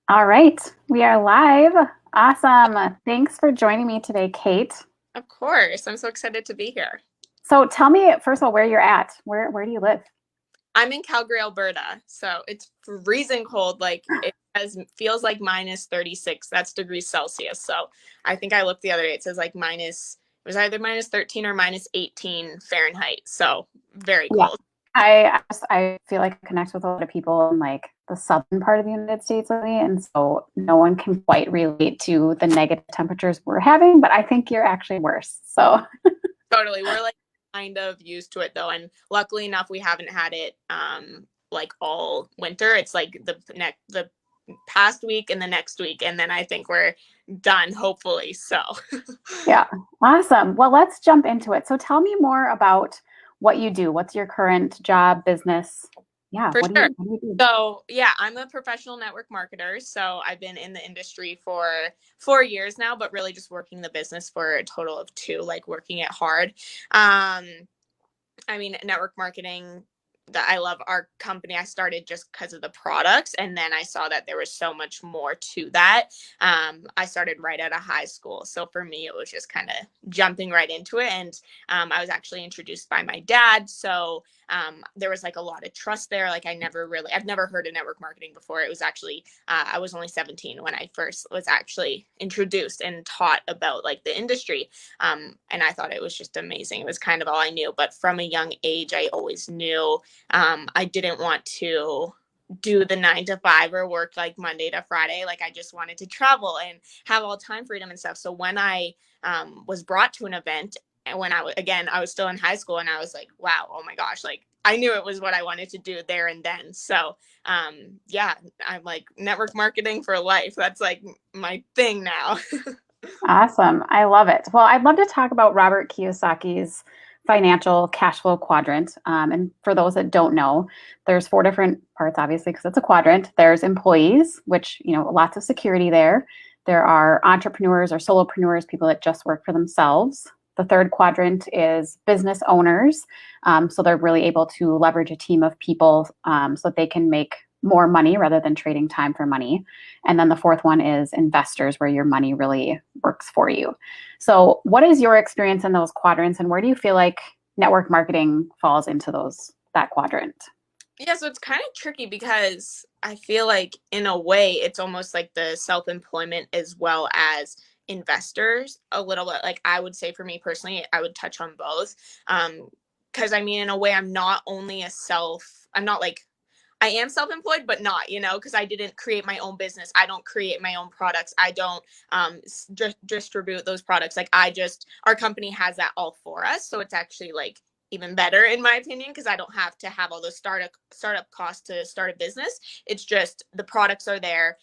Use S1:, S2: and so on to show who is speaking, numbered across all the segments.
S1: All right, we are live. Awesome. Thanks for joining me today, Kate.
S2: Of course. I'm so excited to be here.
S1: So tell me, first of all, where you're at. Where do you live?
S2: I'm in Calgary, Alberta. So it's freezing cold. Feels like minus 36. That's degrees Celsius. So I think I looked the other day. It says like it was either minus 13 or minus 18 Fahrenheit. So very
S1: Yeah.
S2: cold.
S1: I feel like I connect with a lot of people in like the southern part of the United States lately, and so no one can quite relate to the negative temperatures we're having, but I think you're actually worse. So
S2: Totally. We're like kind of used to it though. And luckily enough, we haven't had it like all winter. It's like the past week and the next week. And then I think we're done, hopefully. So
S1: yeah, awesome. Well, let's jump into it. So tell me more about what you do. What's your current job, business? Yeah,
S2: for sure.
S1: what do you do?
S2: So yeah, I'm a professional network marketer. So I've been in the industry for 4 years now, but really just working the business for a total of two, like working it hard. Um, I mean, network marketing, that I love our company. I started just because of the products, and then I saw that there was so much more to that. I started right out of high school, so for me, it was just kind of jumping right into it. And I was actually introduced by my dad, so there was like a lot of trust there. Like I've never heard of network marketing before. It was actually I was only 17 when I first was actually introduced and taught about like the industry. And I thought it was just amazing. It was kind of all I knew. But from a young age, I always knew I didn't want to do the 9 to 5 or work like Monday to Friday. Like I just wanted to travel and have all time freedom and stuff. So when I was brought to an event, and when I was still in high school, and I was like, wow, oh my gosh, like I knew it was what I wanted to do there and then. So yeah, I'm like network marketing for life. That's like my thing now.
S1: Awesome. I love it. Well, I'd love to talk about Robert Kiyosaki's financial cash flow quadrant. And for those that don't know, there's four different parts, obviously, because it's a quadrant. There's employees, which, lots of security there. There are entrepreneurs or solopreneurs, people that just work for themselves. The third quadrant is business owners. So they're really able to leverage a team of people so that they can make more money rather than trading time for money. And then the fourth one is investors, where your money really works for you. So, what is your experience in those quadrants, and where do you feel like network marketing falls into that quadrant?
S2: Yeah, so it's kind of tricky because I feel like in a way it's almost like the self-employment as well as investors a little bit. Like I would say for me personally, I would touch on both. Because I mean, in a way, I'm not like I am self-employed, but not, because I didn't create my own business. I don't create my own products. I don't distribute those products. Like our company has that all for us. So it's actually like even better in my opinion, because I don't have to have all the startup costs to start a business. It's just the products are there.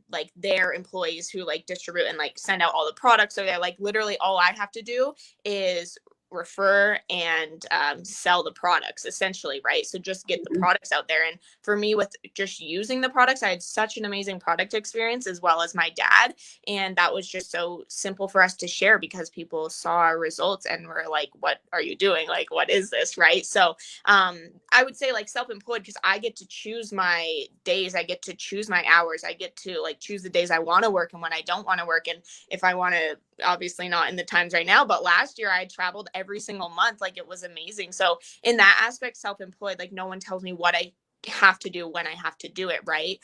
S2: Like their employees who like distribute and like send out all the products are there. Like literally all I have to do is refer and sell the products essentially, right? So just get the
S1: Mhm.
S2: products out there. And for me, with just using the products, I had such an amazing product experience as well as my dad, and that was just so simple for us to share because people saw our results and were like, what are you doing? Like, what is this, right? So I would say like self-employed, because I get to choose my days, I get to choose my hours, I get to like choose the days I want to work and when I don't want to work. And if I want to, obviously not in the times right now, but last year I traveled every single month. Like it was amazing. So in that aspect, self-employed, like no one tells me what I have to do when I have to do it, right?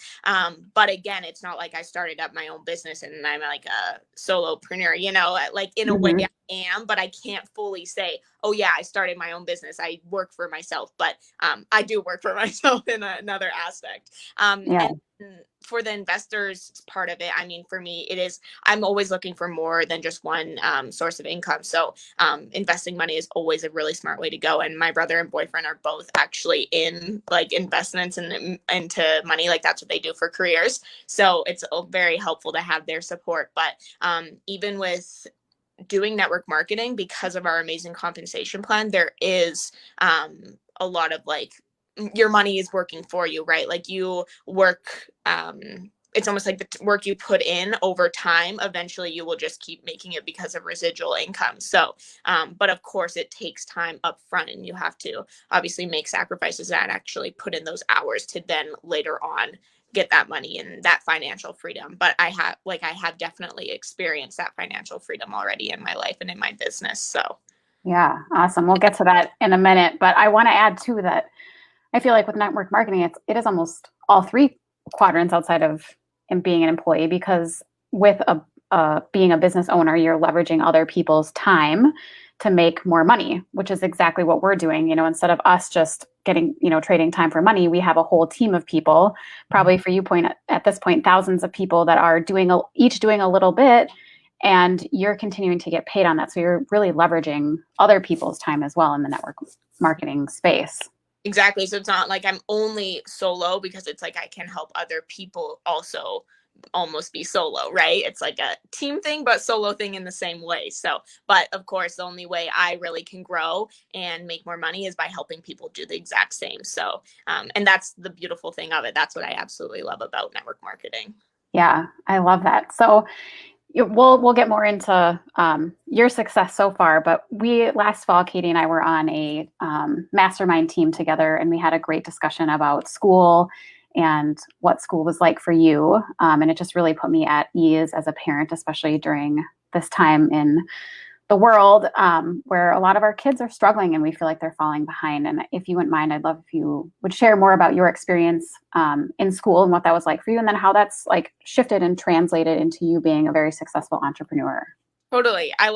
S2: But again, it's not like I started up my own business and I'm like a solopreneur, like in a way I
S1: Mhm.
S2: am, but I can't fully say, oh yeah, I started my own business. I work for myself, but I do work for myself in another aspect.
S1: Yeah.
S2: And for the investors part of it, I mean, for me, I'm always looking for more than just one source of income. So investing money is always a really smart way to go. And my brother and boyfriend are both actually in like investments and into money. Like that's what they do for careers. So it's very helpful to have their support. But even with doing network marketing, because of our amazing compensation plan, there is a lot of like your money is working for you, right? Like you work, it's almost like the work you put in over time, eventually you will just keep making it because of residual income. So but of course it takes time up front, and you have to obviously make sacrifices and actually put in those hours to then later on get that money and that financial freedom. But I have definitely experienced that financial freedom already in my life and in my business. So
S1: Yeah, awesome. We'll get to that in a minute, but I want to add too that I feel like with network marketing, it is almost all three quadrants outside of being an employee because with being a business owner, you're leveraging other people's time to make more money, which is exactly what we're doing. Instead of us just getting, trading time for money, we have a whole team of people, probably for you point at this point, thousands of people that are each doing a little bit, and you're continuing to get paid on that. So you're really leveraging other people's time as well in the network marketing space.
S2: exactly. So it's not like I'm only solo, because it's like I can help other people also almost be solo, right? It's like a team thing, but solo thing in the same way. So, but of course, the only way I really can grow and make more money is by helping people do the exact same. So, and that's the beautiful thing of it. That's what I absolutely love about network marketing.
S1: Yeah, I love that. So we'll get more into your success so far, but we last fall, Katie and I were on a mastermind team together, and we had a great discussion about school and what school was like for you. And it just really put me at ease as a parent, especially during this time in the world where a lot of our kids are struggling and we feel like they're falling behind. And if you wouldn't mind, I'd love if you would share more about your experience in school and what that was like for you, and then how that's like shifted and translated into you being a very successful entrepreneur.
S2: Totally. I'd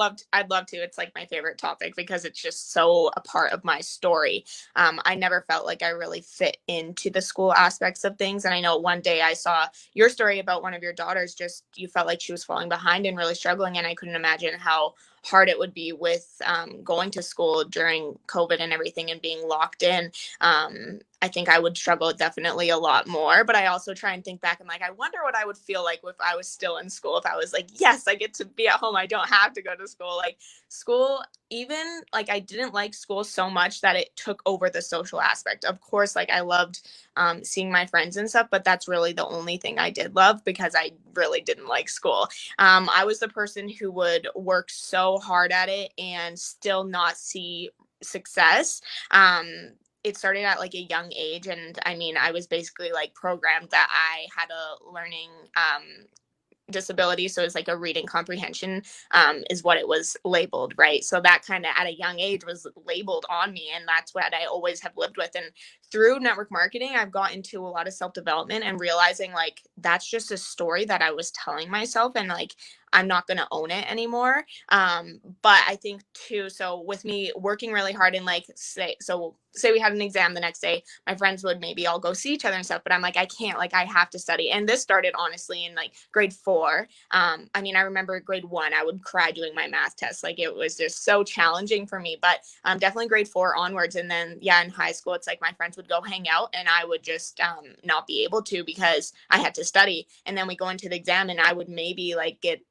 S2: love to. It's like my favorite topic because it's just so a part of my story. I never felt like I really fit into the school aspects of things. And I know one day I saw your story about one of your daughters, just you felt like she was falling behind and really struggling. And I couldn't imagine how hard it would be with going to school during COVID and everything and being locked in. I think I would struggle definitely a lot more, but I also try and think back and like, I wonder what I would feel like if I was still in school, if I was like, yes, I get to be at home. I don't have to go to school. Like school, even like I didn't like school so much that it took over the social aspect. Of course, like I loved seeing my friends and stuff, but that's really the only thing I did love because I really didn't like school. I was the person who would work so hard at it and still not see success. It started at like a young age, and I mean I was basically like programmed that I had a learning disability, so it's like a reading comprehension is what it was labeled, right? So that kind of at a young age was labeled on me, and that's what I always have lived with. And through network marketing, I've got into a lot of self-development and realizing like that's just a story that I was telling myself, and like I'm not going to own it anymore. But I think too, so with me working really hard and like say we had an exam the next day, my friends would maybe all go see each other and stuff, but I'm like, I can't, like I have to study. And this started honestly in like grade 4. I mean, I remember grade 1, I would cry doing my math test. Like it was just so challenging for me, but definitely grade 4 onwards. And then, yeah, in high school, it's like my friends would go hang out and I would just not be able to because I had to study. And then we go into the exam and I would maybe like get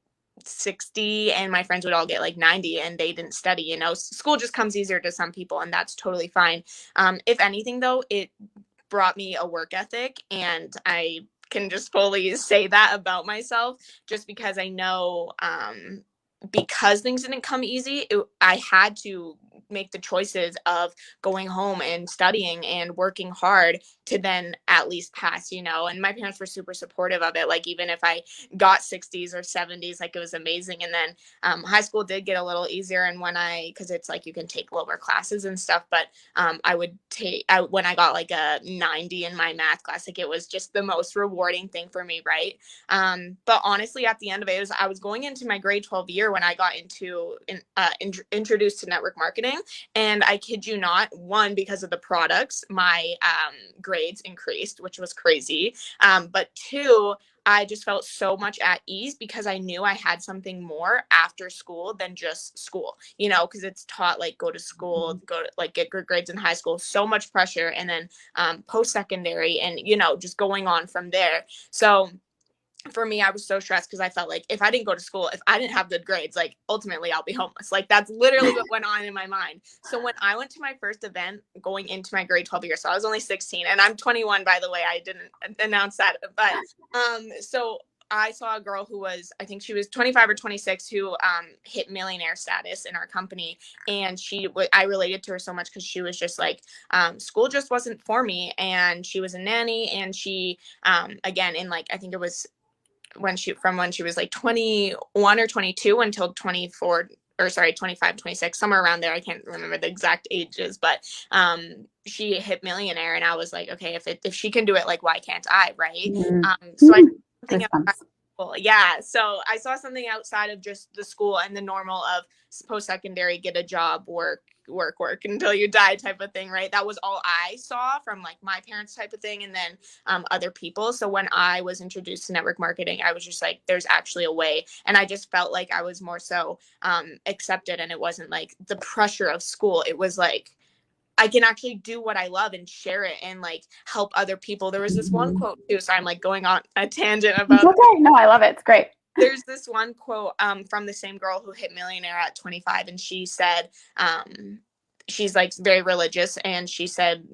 S2: 60 and my friends would all get like 90 and they didn't study. School just comes easier to some people and that's totally fine. If anything though, it brought me a work ethic, and I can just fully say that about myself just because I know because things didn't come easy, I had to make the choices of going home and studying and working hard to then at least pass, and my parents were super supportive of it. Like even if I got 60s or 70s, like it was amazing. And then high school did get a little easier, and because it's like you can take lower classes and stuff, but I would when I got like a 90 in my math class, like it was just the most rewarding thing for me, right? But honestly, at the end of it, I was going into my grade 12 year when I got introduced to network marketing. And I kid you not, one, because of the products, my grades increased, which was crazy. But two, I just felt so much at ease because I knew I had something more after school than just school, because it's taught like go to school, go to like get good grades in high school, so much pressure. And then post-secondary and, just going on from there. So for me, I was so stressed because I felt like if I didn't go to school, if I didn't have good grades, like ultimately I'll be homeless. Like that's literally what went on in my mind. So when I went to my first event going into my grade 12 year, so I was only 16 and I'm 21, by the way, I didn't announce that. But so I saw a girl who was, I think she was 25 or 26, who hit millionaire status in our company. And I related to her so much because she was just like, school just wasn't for me. And she was a nanny. And she, again, in like, I think it was when she was like 21 or 22 until 24, or sorry, 25, 26, somewhere around there. I can't remember the exact ages, but she hit millionaire, and I was like, okay, if she can do it, like, why can't I, right?
S1: Mm.
S2: So I something outside
S1: Goosebumps.
S2: school. Yeah, so I saw something outside of just the school and the normal of post-secondary, get a job, work until you die type of thing, right? That was all I saw from like my parents type of thing, and then other people. So when I was introduced to network marketing, I was just like, there's actually a way. And I just felt like I was more so accepted, and it wasn't like the pressure of school. It was like, I can actually do what I love and share it and like help other people. There was this one
S1: Mhm.
S2: quote too. So I'm like going on a tangent
S1: It's
S2: about
S1: okay. No, I love it. It's great.
S2: there's this one quote from the same girl who hit millionaire at 25, and she said, she's like very religious, and she said,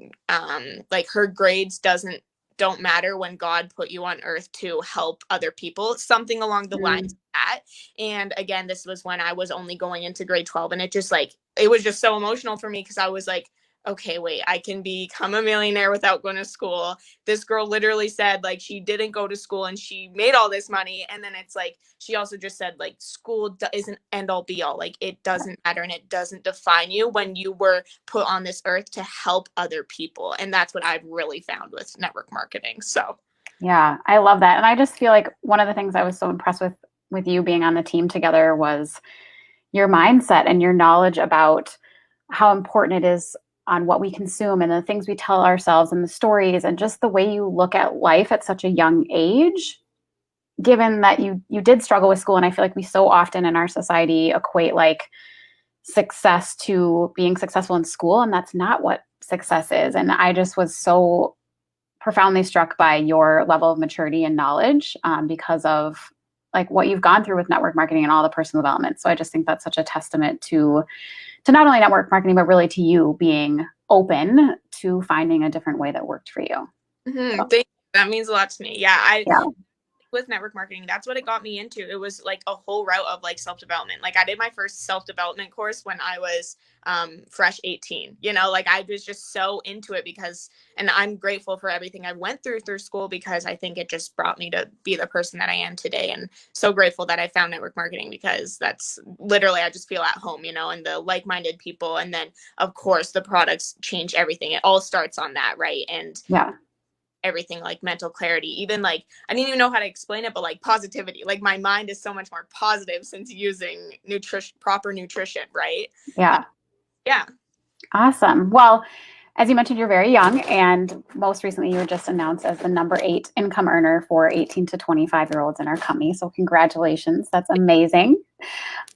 S2: like, her grades don't matter when God put you on earth to help other people, something along the lines
S1: Mm.
S2: of that. And again, this was when I was only going into grade 12, and it was just so emotional for me because I was like, okay, wait, I can become a millionaire without going to school. This girl literally said like she didn't go to school and she made all this money. And then it's like she also just said like school isn't end all be all. Like it doesn't matter, and it doesn't define you when you were put on this earth to help other people. And that's what I've really found with network marketing. So
S1: Yeah, I love that. And I just feel like one of the things I was so impressed with you being on the team together was your mindset and your knowledge about how important it is on what we consume and the things we tell ourselves and the stories and just the way you look at life at such a young age, given that you did struggle with school. And I feel like we so often in our society equate like success to being successful in school, and that's not what success is. And I just was so profoundly struck by your level of maturity and knowledge, because of like what you've gone through with network marketing and all the personal development. So I just think that's such a testament to not only network marketing, but really to you being open to finding a different way that worked for you. So,
S2: thank you. That means a lot to me. Yeah, I
S1: yeah.
S2: with network marketing, that's what it got me into. It was like a whole route of like self-development. Like I did my first self-development course when I was fresh 18, like I was just so into it because, and I'm grateful for everything I went through school, because I think it just brought me to be the person that I am today. And so grateful that I found network marketing, because that's literally, I just feel at home, and the like-minded people. And then of course the products change everything. It all starts on that, right? And
S1: Yeah.
S2: everything, like mental clarity, even like I didn't even know how to explain it, but like positivity, like my mind is so much more positive since using proper nutrition, right? uh,
S1: Yeah.
S2: yeah.
S1: Awesome. Well, as you mentioned, you're very young, and most recently you were just announced as the number 8 income earner for 18 to 25-year-olds in our company. So congratulations. That's amazing.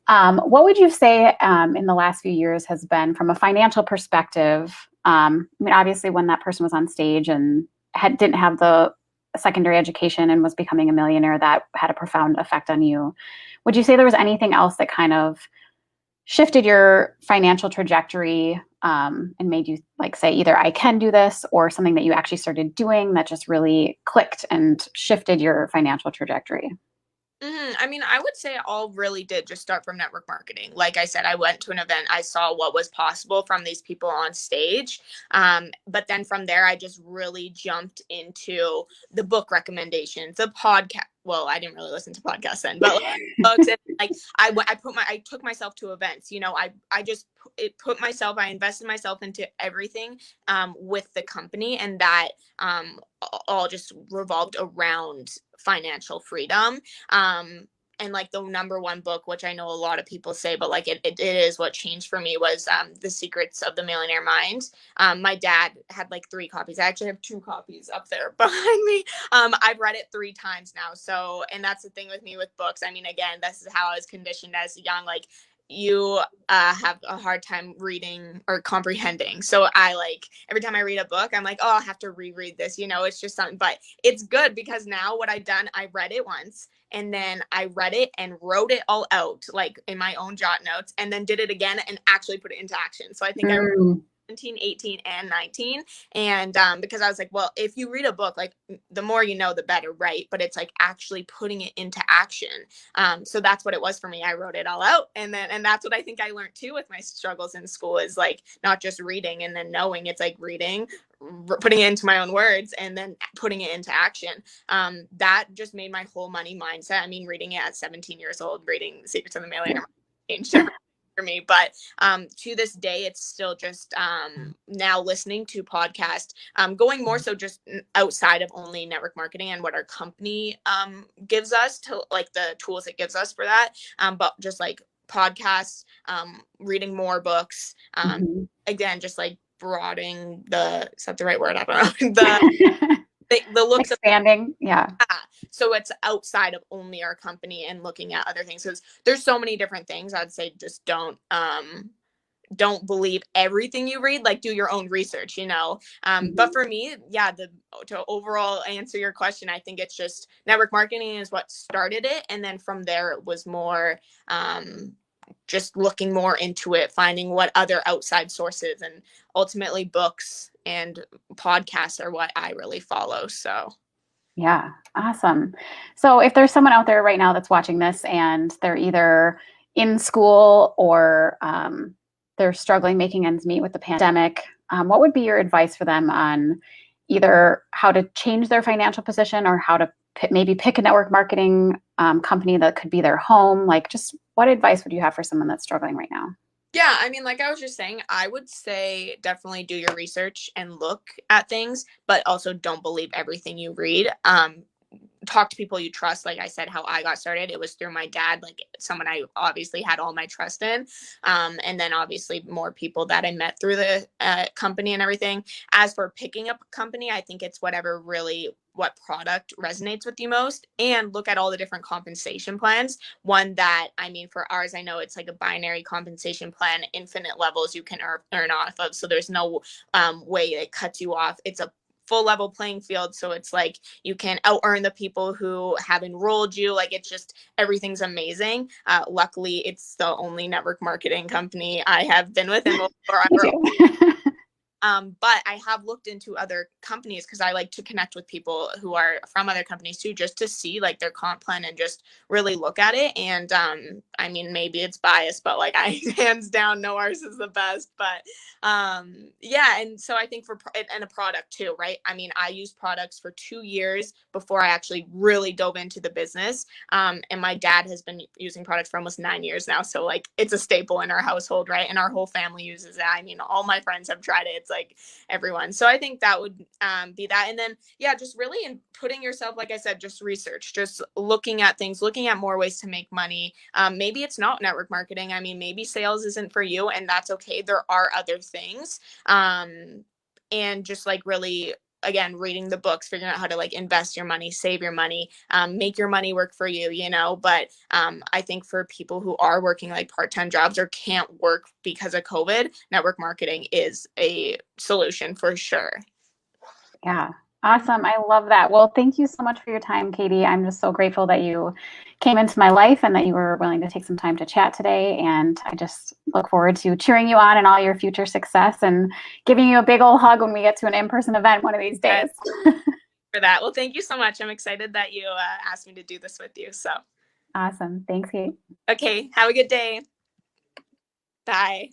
S1: What would you say in the last few years has been, from a financial perspective? I mean, obviously, when that person was on stage and didn't have the secondary education and was becoming a millionaire, that had a profound effect on you. Would you say there was anything else that kind of shifted your financial trajectory, and made you like say either I can do this, or something that you actually started doing that just really clicked and shifted your financial trajectory?
S2: I mean, I would say it all really did just start from network marketing. Like I said, I went to an event, I saw what was possible from these people on stage. But then from there, I just really jumped into the book recommendations, the podcast. Well, I didn't really listen to podcasts then, but like, books, and like I took myself to events. I just I invested myself into everything with the company, and that all just revolved around financial freedom. And like the number one book, which I know a lot of people say, but like it is what changed for me, was The Secrets of the Millionaire Mind. My dad had like 3 copies. I actually have 2 copies up there behind me. I've read it 3 times now. So, and that's the thing with me with books. I mean, again, this is how I was conditioned as young. Like, you have a hard time reading or comprehending. So I like every time I read a book, I'm like, oh, I'll have to reread this. It's just something, but it's good because now what I've done, I read it once, and then I read it and wrote it all out like in my own jot notes, and then did it again and actually put it into action. So I think I
S1: Mm.
S2: 17, 18, and 19. And because I was like, well, if you read a book, like the more you know, the better, right? But it's like actually putting it into action. So that's what it was for me. I wrote it all out. And that's what I think I learned too with my struggles in school is like not just reading and then knowing, it's like reading, putting it into my own words, and then putting it into action. That just made my whole money mindset. I mean, reading it at 17 years old, reading Secrets of the Millionaire changed everything for me. But to this day, it's still just now listening to podcasts, going more so just outside of only network marketing and what our company gives us to like the tools it gives us for that. But just like podcasts, reading more books,
S1: Mm-hmm.
S2: again, just like broadening the, is that the right word? I don't know. The looks of,
S1: Expanding. Yeah.
S2: so it's outside of only our company and looking at other things, because there's so many different things. I'd say just don't believe everything you read, like do your own research, but for me, yeah, to overall answer your question, I think it's just network marketing is what started it, and then from there it was more just looking more into it, finding what other outside sources, and ultimately books and podcasts are what I really follow. So
S1: Yeah, awesome. So if there's someone out there right now that's watching this and they're either in school or they're struggling making ends meet with the pandemic, what would be your advice for them on either how to change their financial position or how to maybe pick a network marketing company that could be their home? Like, just what advice would you have for someone that's struggling right now?
S2: yeah, I mean, like I was just saying, I would say definitely do your research and look at things, but also don't believe everything you read. Talk to people you trust. Like I said, how I got started, it was through my dad, like someone I obviously had all my trust in. And then obviously more people that I met through the company and everything. As for picking up a company, I think it's whatever really what product resonates with you most, and look at all the different compensation plans. One that, I mean, for ours, I know it's like a binary compensation plan, infinite levels you can earn off of. So there's no way it cuts you off. It's a full level playing field. So it's like you can out earn the people who have enrolled you. Like it's just everything's amazing. Luckily, it's the only network marketing company I have been with and will
S1: Me
S2: forever.
S1: too.
S2: But I have looked into other companies because I like to connect with people who are from other companies too, just to see like their comp plan and just really look at it. And I mean, maybe it's biased, but like I hands down know ours is the best. But yeah, and so I think and a product too, right? I mean, I used products for 2 years before I actually really dove into the business. And my dad has been using products for almost 9 years now, so like it's a staple in our household, right? And our whole family uses it. I mean, all my friends have tried it. It's like everyone. So I think that would be that. And then, yeah, just really in putting yourself, like I said, just research, just looking at things, looking at more ways to make money. Maybe it's not network marketing. I mean, maybe sales isn't for you, and that's okay. There are other things. And just like really again reading the books, figuring out how to like invest your money, save your money, make your money work for you, but I think for people who are working like part-time jobs or can't work because of COVID, network marketing is a solution for sure.
S1: Yeah. Awesome. I love that. Well, thank you so much for your time, Katie. I'm just so grateful that you came into my life and that you were willing to take some time to chat today. And I just look forward to cheering you on in all your future success and giving you a big old hug when we get to an in-person event one of these days.
S2: For that. Well, thank you so much. I'm excited that you asked me to do this with you. So
S1: Awesome. Thanks, Kate.
S2: okay, have a good day. Bye.